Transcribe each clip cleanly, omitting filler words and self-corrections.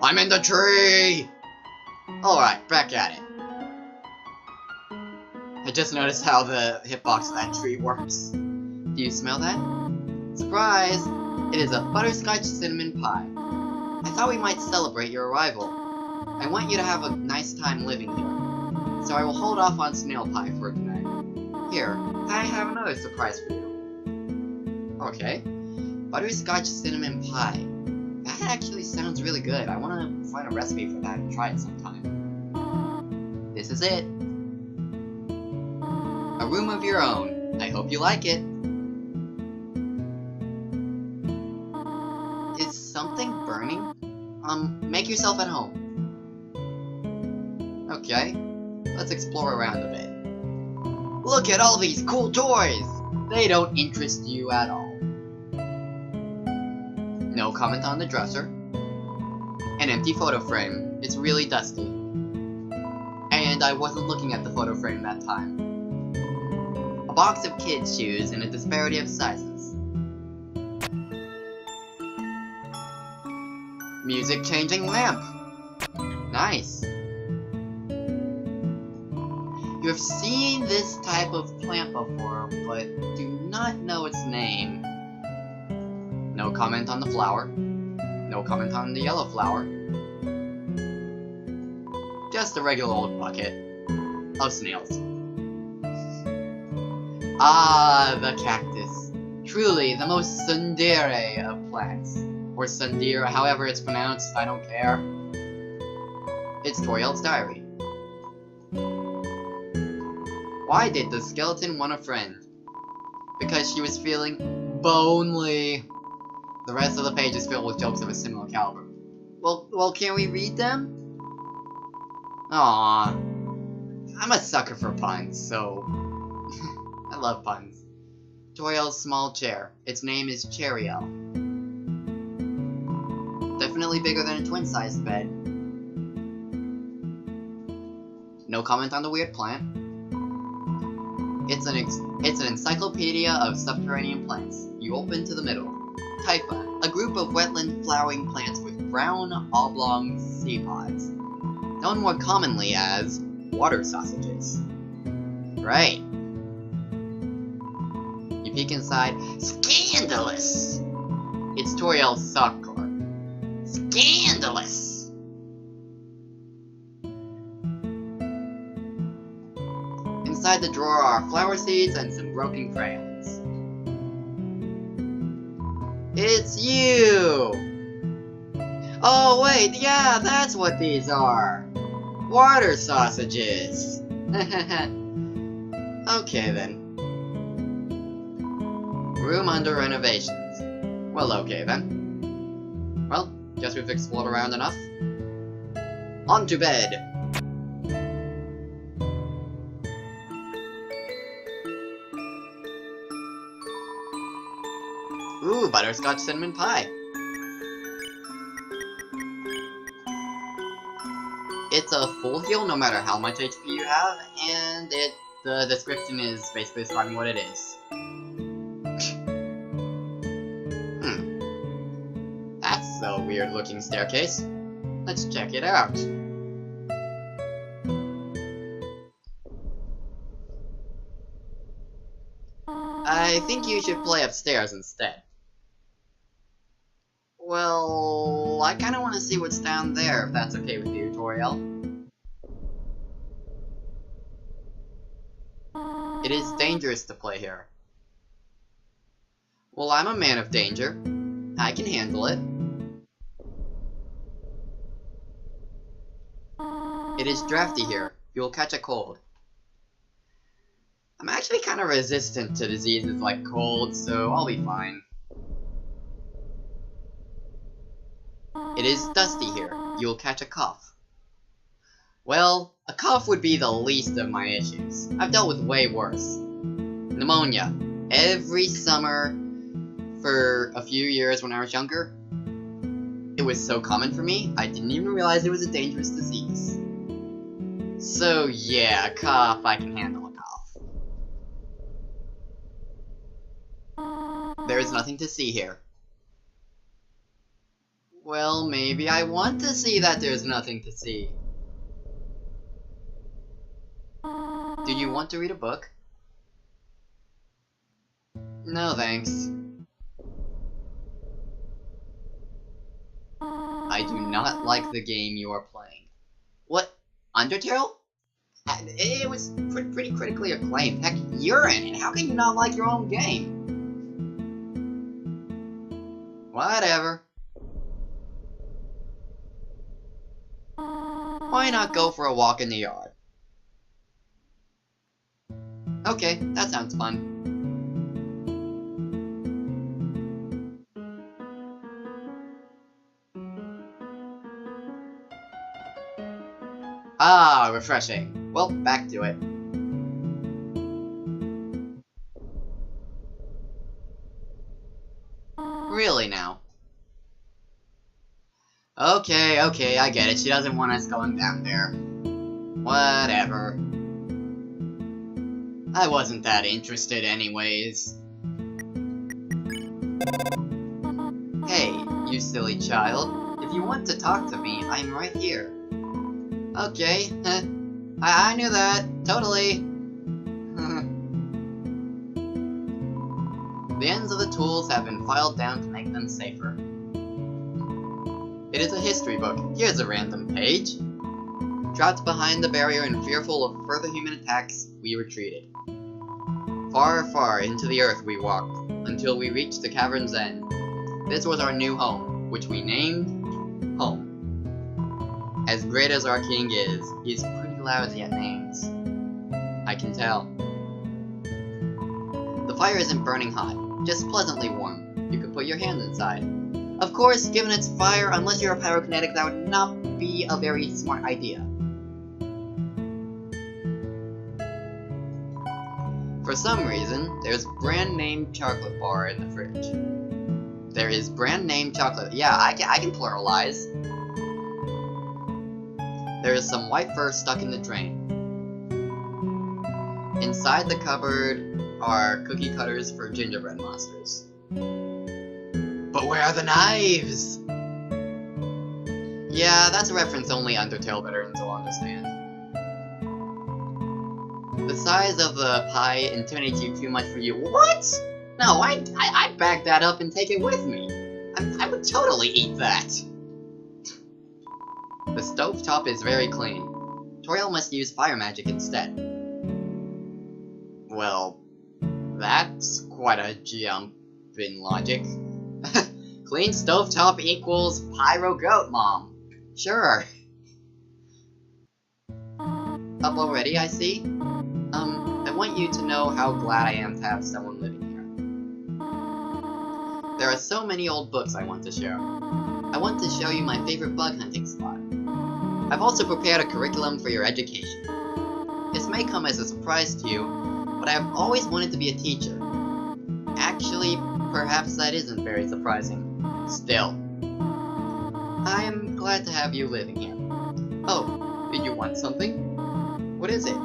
I'm in the tree! Alright, back at it. I just noticed how the hitbox of that tree works. Do you smell that? Surprise! It is a butterscotch cinnamon pie. I thought we might celebrate your arrival. I want you to have a nice time living here, so I will hold off on snail pie for tonight. Here, I have another surprise for you. Okay. Butterscotch cinnamon pie. That actually sounds really good. I want to find a recipe for that and try it sometime. This is it. A room of your own. I hope you like it. Is something burning? Make yourself at home. Okay, let's explore around a bit. Look at all these cool toys! They don't interest you at all. No comment on the dresser. An empty photo frame. It's really dusty. And I wasn't looking at the photo frame that time. A box of kids' shoes in a disparity of sizes. Music changing lamp. Nice. You have seen this type of plant before, but do not know its name. No comment on the flower. No comment on the yellow flower. Just a regular old bucket of snails. Ah, the cactus. Truly the most tsundere of plants. Or Sundira, however it's pronounced, I don't care. It's Tu-Toriel's diary. Why did the skeleton want a friend? Because she was feeling bonely. The rest of the page is filled with jokes of a similar caliber. Well, can we read them? Aww. I'm a sucker for puns, so... I love puns. Tu-Toriel's small chair. Its name is Tu-Toriel. Definitely bigger than a twin-sized bed. No comment on the weird plant. It's an encyclopedia of subterranean plants. You open to the middle. Typha, a group of wetland flowering plants with brown, oblong seed pods, known more commonly as water sausages. Right. You peek inside. Scandalous! It's Tu-Toriel's sock drawer. Scandalous! Inside the drawer are flower seeds and some broken crayons. It's you! Oh wait, yeah, that's what these are! Water sausages! Okay then. Room under renovations. Well, okay then. Well, guess we've explored around enough. On to bed! Ooh, butterscotch cinnamon pie. It's a full heal no matter how much HP you have, and the description is basically describing what it is. That's a weird looking staircase. Let's check it out. I think you should play upstairs instead. Well, I kinda wanna see what's down there, if that's okay with you, Tu-Toriel. It is dangerous to play here. Well, I'm a man of danger. I can handle it. It is drafty here. You'll catch a cold. I'm actually kinda resistant to diseases like cold, so I'll be fine. It is dusty here. You'll catch a cough. Well, a cough would be the least of my issues. I've dealt with way worse. Pneumonia. Every summer for a few years when I was younger. It was so common for me, I didn't even realize it was a dangerous disease. So yeah, a cough, I can handle a cough. There is nothing to see here. Well, maybe I want to see that there's nothing to see. Do you want to read a book? No, thanks. I do not like the game you are playing. What? Undertale? It was pretty critically acclaimed. Heck, you're in it. How can you not like your own game? Whatever. Why not go for a walk in the yard? Okay, that sounds fun. Ah, refreshing. Well, back to it. Really now? Okay, I get it. She doesn't want us going down there. Whatever. I wasn't that interested anyways. Hey, you silly child. If you want to talk to me, I'm right here. Okay, I knew that. Totally. The ends of the tools have been filed down to make them safer. It is a history book. Here's a random page. Trapped behind the barrier and fearful of further human attacks, we retreated. Far, far into the earth we walked, until we reached the cavern's end. This was our new home, which we named Home. As great as our king is, he's pretty lousy at names. I can tell. The fire isn't burning hot, just pleasantly warm. You could put your hand inside. Of course, given its fire, unless you're a pyrokinetic, that would not be a very smart idea. For some reason, there's brand name chocolate bar in the fridge. There is brand name chocolate. Yeah, I can pluralize. There is some white fur stuck in the drain. Inside the cupboard are cookie cutters for gingerbread monsters. But where are the knives? Yeah, that's a reference only Undertale veterans will understand. The size of the pie intimidates you too much for you. What? No, I'd bag that up and take it with me. I would totally eat that. The stovetop is very clean. Toriel must use fire magic instead. Well, that's quite a jump in logic. Clean stovetop equals pyro goat mom. Sure. Up already, I see? I want you to know how glad I am to have someone living here. There are so many old books I want to show. I want to show you my favorite bug hunting spot. I've also prepared a curriculum for your education. This may come as a surprise to you, but I've always wanted to be a teacher. Actually, perhaps that isn't very surprising. Still, I am glad to have you living here. Oh, did you want something? What is it?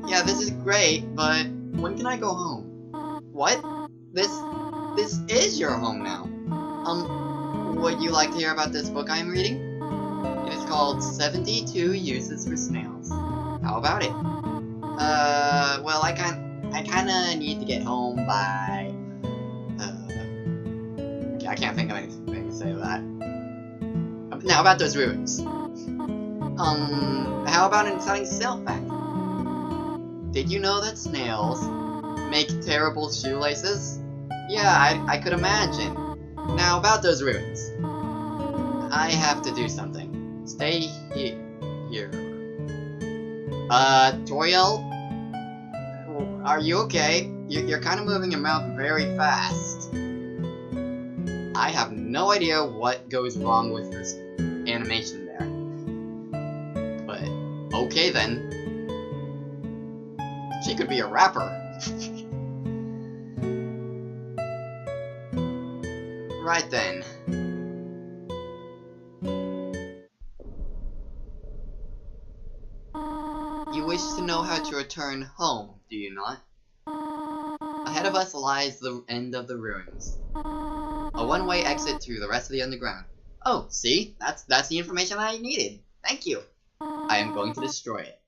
Yeah, this is great, but when can I go home? What? This is your home now. Would you like to hear about this book I'm reading? It is called 72 Uses for Snails. How about it? Well, I kinda need to get home by... I can't think of anything to say to that. Now, about those ruins. How about an exciting sale fact? Did you know that snails make terrible shoelaces? Yeah, I could imagine. Now, about those ruins. I have to do something. Stay here. Toriel? Are you okay? You're kind of moving your mouth very fast. I have no idea what goes wrong with this animation there. But, okay then. She could be a rapper. Right then. You wish to know how to return home, do you not? Ahead of us lies the end of the ruins. A one-way exit to the rest of the underground. Oh, see? That's the information I needed. Thank you. I am going to destroy it.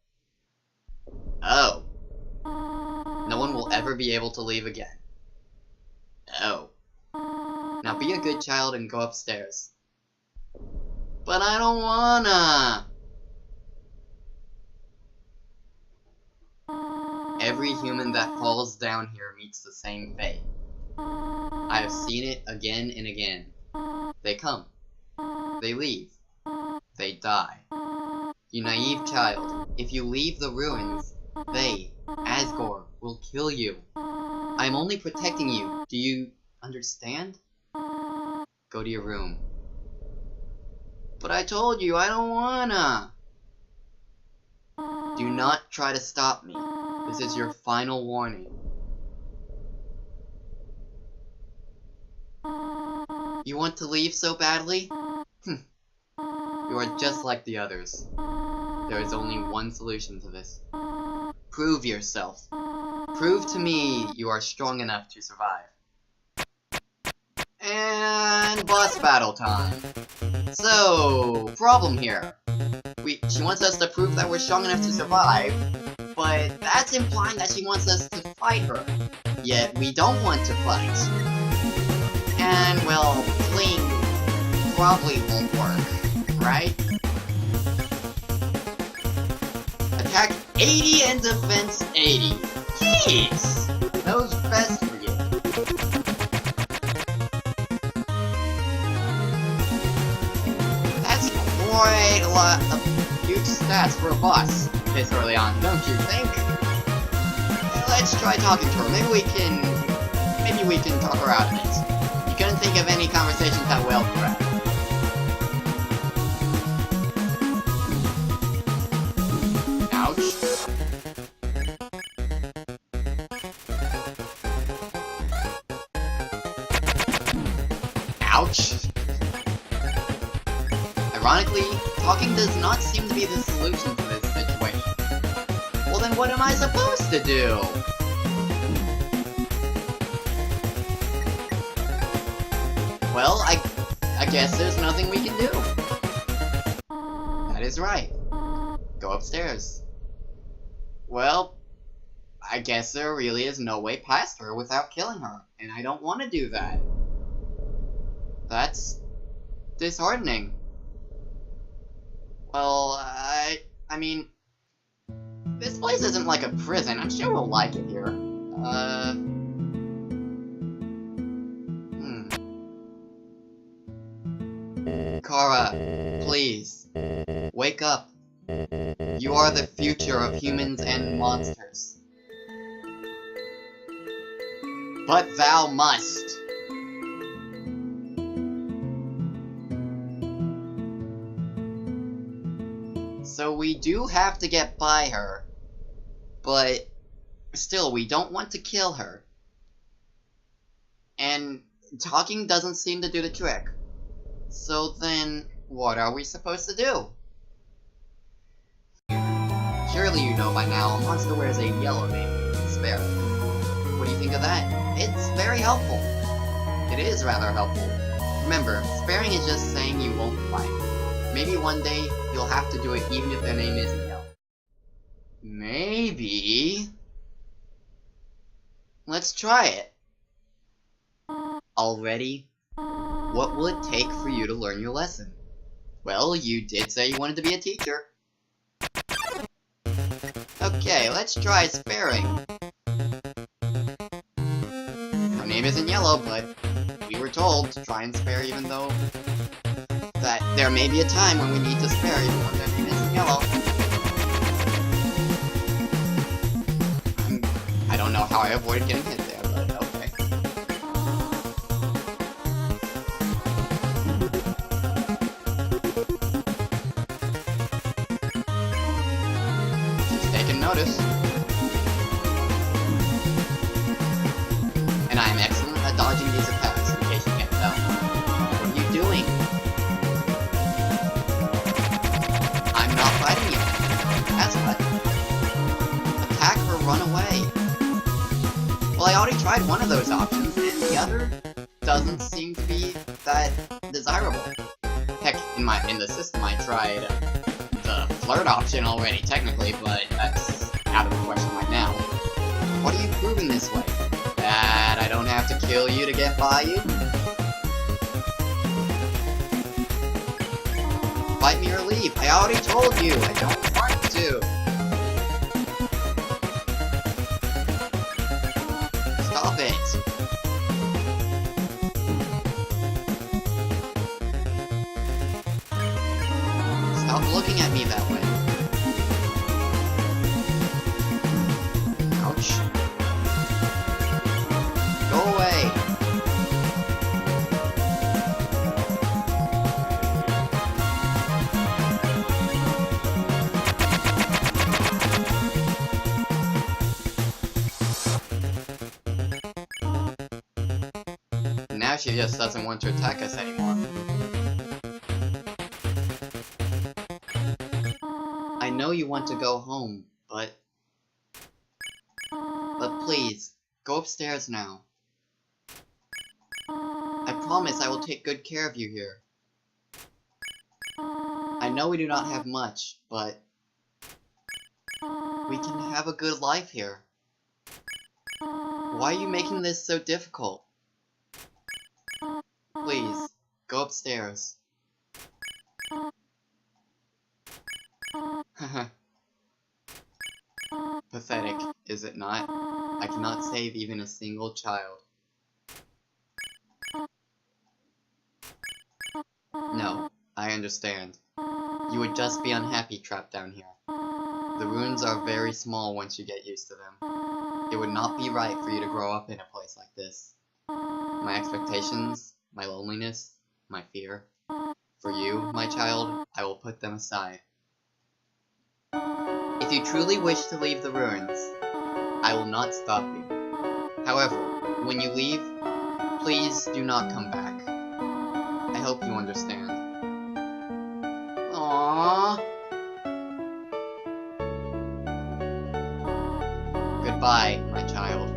Oh. No one will ever be able to leave again. Oh. Now be a good child and go upstairs. But I don't wanna! Every human that falls down here meets the same fate. I have seen it again and again. They come. They leave. They die. You naive child, if you leave the ruins, they, Asgore, will kill you. I am only protecting you. Do you understand? Go to your room. But I told you, I don't wanna! Do not try to stop me. This is your final warning. You want to leave so badly? You are just like the others. There is only one solution to this. Prove yourself. Prove to me you are strong enough to survive. And boss battle time. So, problem here. She wants us to prove that we're strong enough to survive, but that's implying that she wants us to fight her. Yet we don't want to fight. And, well, fleeing probably won't work, right? Attack 80 and defense 80. Jeez! Those best for you. That's quite a lot of huge stats for a boss this early on, don't you think? Let's try talking to her. Maybe we can talk her out of it. You couldn't think of any conversations that well, correct? Ouch. Ironically, talking does not seem to be the solution to this situation. Well then what am I supposed to do? Well, I guess there's nothing we can do. That is right. Go upstairs. Well, I guess there really is no way past her without killing her, and I don't want to do that. That's disheartening. Well, I mean, this place isn't like a prison. I'm sure we'll like it here. Kara, please, wake up. You are the future of humans and monsters. But thou must. So we do have to get by her, but still, we don't want to kill her. And talking doesn't seem to do the trick. So then, what are we supposed to do? Surely you know by now, a monster wears a yellow name, Sparrow. What do you think of that? It's very helpful. It is rather helpful. Remember, sparing is just saying you won't fight. Maybe one day, you'll have to do it even if their name isn't yellow. Maybe... Let's try it. Already? What will it take for you to learn your lesson? Well, you did say you wanted to be a teacher. Okay, let's try sparing. Her name isn't yellow, but we were told to try and spare even though that there may be a time when we need to spare even when their name isn't yellow. I don't know how I avoided getting hit there, but okay. She's taking notice. And I am excellent at dodging these attacks, in case you can't tell. What are you doing? I'm not fighting you. That's what. Attack or run away. Well, I already tried one of those options, and the other doesn't seem to be that desirable. in the system, I tried the flirt option already, technically, but that's out of the question right now. What are you proving this way? That I don't have to kill you to get by you? Fight me or leave. I already told you, I don't want to. Stop it. Stop looking at me that way. Ouch. Go away. Now she just doesn't want to attack us anymore. I know you want to go home, but please, go upstairs now. I promise I will take good care of you here. I know we do not have much, but we can have a good life here. Why are you making this so difficult? Please, go upstairs. Pathetic, is it not? I cannot save even a single child. No, I understand. You would just be unhappy trapped down here. The ruins are very small once you get used to them. It would not be right for you to grow up in a place like this. My expectations, my loneliness, my fear. For you, my child, I will put them aside. If you truly wish to leave the ruins, I will not stop you. However, when you leave, please do not come back. I hope you understand. Aww. Goodbye, my child.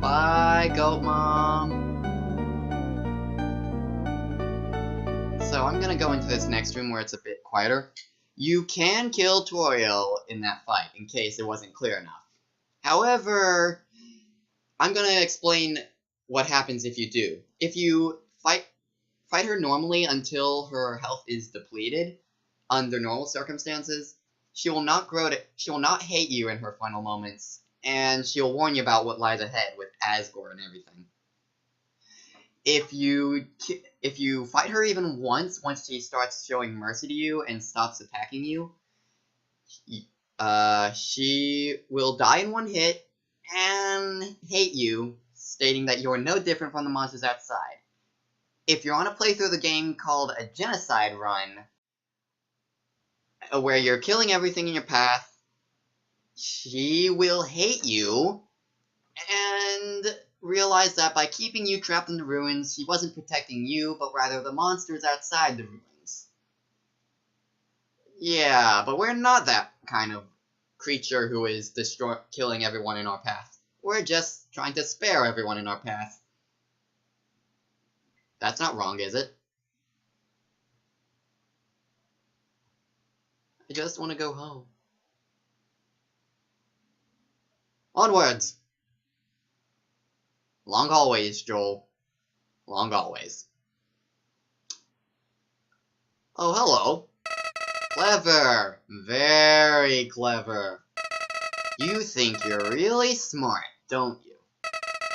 Bye, Goat Mom. So I'm gonna go into this next room where it's a bit quieter. You can kill Tu-Toriel in that fight, in case it wasn't clear enough. However, I'm gonna explain what happens if you do. If you fight her normally until her health is depleted, under normal circumstances, she will not hate you in her final moments, and she'll warn you about what lies ahead with Asgore and everything. If you fight her even once she starts showing mercy to you and stops attacking you, she will die in one hit and hate you, stating that you are no different from the monsters outside. If you're on a playthrough of the game called a genocide run, where you're killing everything in your path, she will hate you and realize that by keeping you trapped in the ruins, she wasn't protecting you, but rather the monsters outside the ruins. Yeah, but we're not that kind of creature who is killing everyone in our path. We're just trying to spare everyone in our path. That's not wrong, is it? I just want to go home. Onwards! Long hallways, Joel. Long hallways. Oh, hello. Clever. Very clever. You think you're really smart, don't you?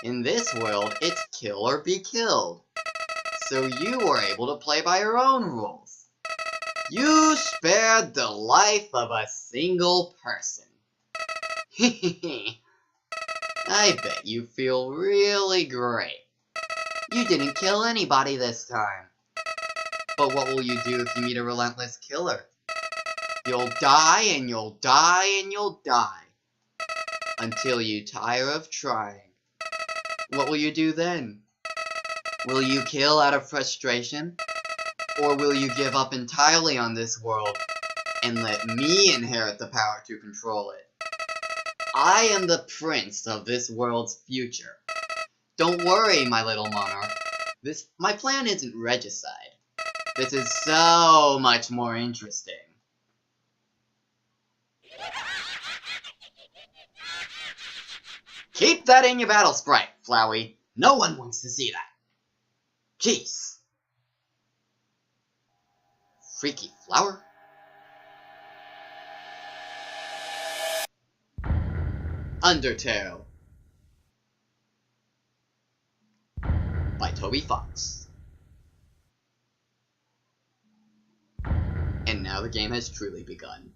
In this world, it's kill or be killed. So you were able to play by your own rules. You spared the life of a single person. I bet you feel really great. You didn't kill anybody this time. But what will you do if you meet a relentless killer? You'll die and you'll die and you'll die. Until you tire of trying. What will you do then? Will you kill out of frustration? Or will you give up entirely on this world and let me inherit the power to control it? I am the prince of this world's future. Don't worry, my little monarch. My plan isn't regicide. This is so much more interesting. Keep that in your battle sprite, Flowey. No one wants to see that. Jeez. Freaky flower? Undertale by Toby Fox. And now the game has truly begun.